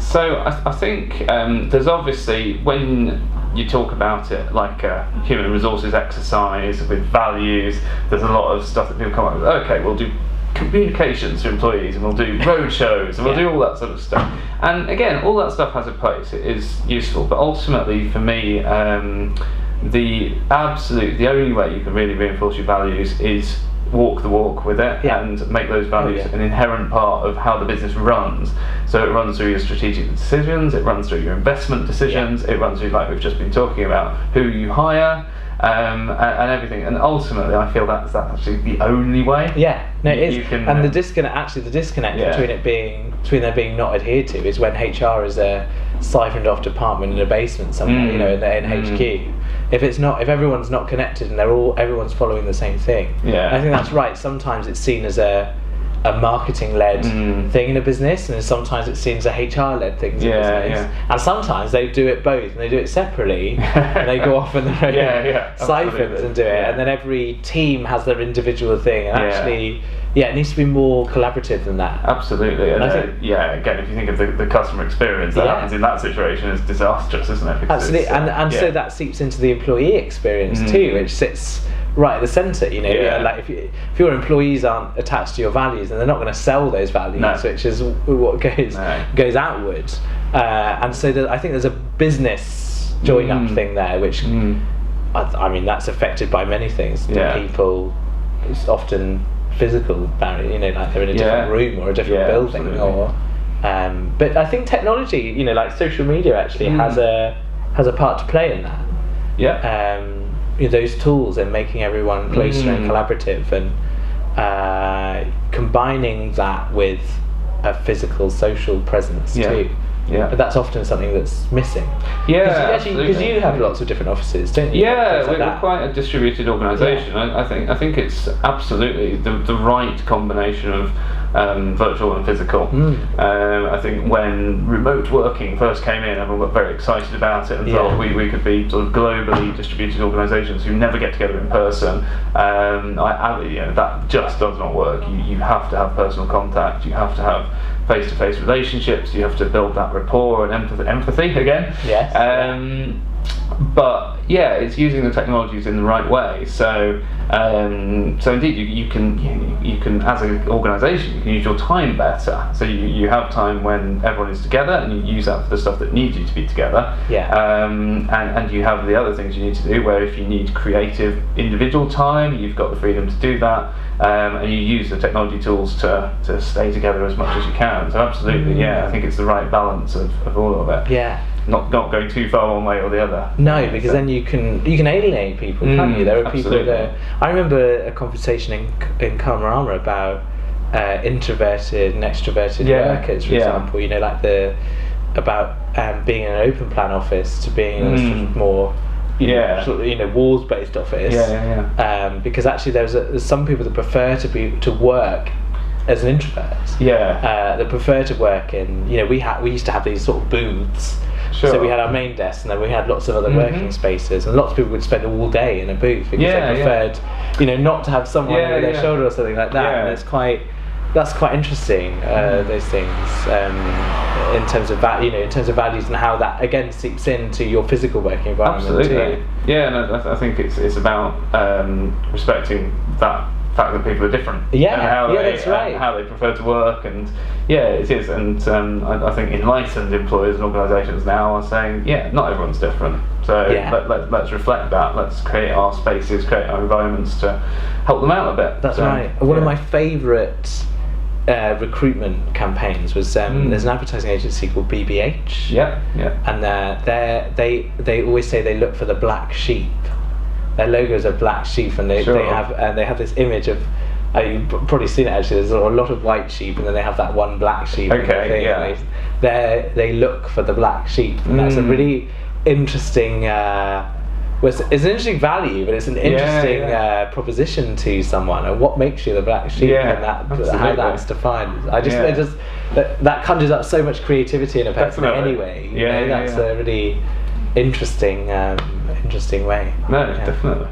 So I think there's obviously, when you talk about it like a human resources exercise with values, there's a lot of stuff that people come up with. Okay, we'll do communications to employees, and we'll do road shows, and we'll do all that sort of stuff. And again, all that stuff has a place. It is useful, but ultimately, for me, the only way you can really reinforce your values is walk the walk with it and make those values an inherent part of how the business runs. So it runs through your strategic decisions, it runs through your investment decisions, it runs through, like we've just been talking about, who you hire, and everything. And ultimately, I feel that's actually the only way. Yeah, no, it is. And the disconnect between there being not adhered to is when HR is a siphoned off department in a basement somewhere, in HQ. If everyone's not connected and everyone's following the same thing. I think that's right. Sometimes it's seen as a marketing-led thing in a business, and sometimes it's seen as a HR-led thing in a business. And sometimes they do it both, and they do it separately, and they go off in their own siphons and do it, and then every team has their individual thing, and actually, it needs to be more collaborative than that. Absolutely, and I think, again, if you think of the customer experience that happens in that situation, is disastrous, isn't it? Because absolutely, so that seeps into the employee experience too, which sits right at the centre. Like if your employees aren't attached to your values, then they're not going to sell those values, which is what goes outward. And so I think there's a business join up thing there, which I mean that's affected by many things. People, it's often physical barrier, like they're in a different room or a different building, or but I think technology, like social media actually has a part to play in that. Those tools and making everyone closer and collaborative, and combining that with a physical social presence too. But that's often something that's missing. Because you have lots of different offices, don't you? We're quite a distributed organisation. I think it's absolutely the right combination of virtual and physical. I think when remote working first came in, everyone got very excited about it and thought we could be sort of globally distributed organisations who never get together in person. That just does not work. You have to have personal contact. You have to have face-to-face relationships. You have to build that rapport and empathy again. But it's using the technologies in the right way. So indeed, you can as an organisation, you can use your time better. So you have time when everyone is together, and you use that for the stuff that needs you to be together. And you have the other things you need to do, where if you need creative individual time, you've got the freedom to do that. And you use the technology tools to stay together as much as you can. So absolutely, I think it's the right balance of all of it. Not going too far one way or the other. No, because then you can alienate people, can't you? There are people that I remember a conversation in Karmarama about introverted and extroverted workers, for example. About being in an open plan office to being a sort of more walls-based office. Because actually there's some people that prefer to work as an introvert. That prefer to work in. We used to have these sort of booths. So we had our main desk, and then we had lots of other working spaces, and lots of people would spend all day in a booth because they preferred, not to have someone over their shoulder or something like that. And that's quite interesting. Those things in terms of values and how that again seeps into your physical working environment too. I think it's about respecting that fact that people are different, and how they prefer to work, and it is, and I think enlightened employers and organisations now are saying not everyone's different, so let's reflect that, let's create our spaces, create our environments to help them out a bit. That's right. One of my favourite recruitment campaigns was there's an advertising agency called BBH, and they always say they look for the black sheep. Their logos are black sheep, and they have this image of. You've probably seen it actually. There's a lot of white sheep, and then they have that one black sheep. They look for the black sheep, and that's a really interesting. It's an interesting value, but it's an interesting proposition to someone. And what makes you the black sheep, and how that's defined. That conjures up so much creativity in a person anyway. That's a really interesting way. No, definitely.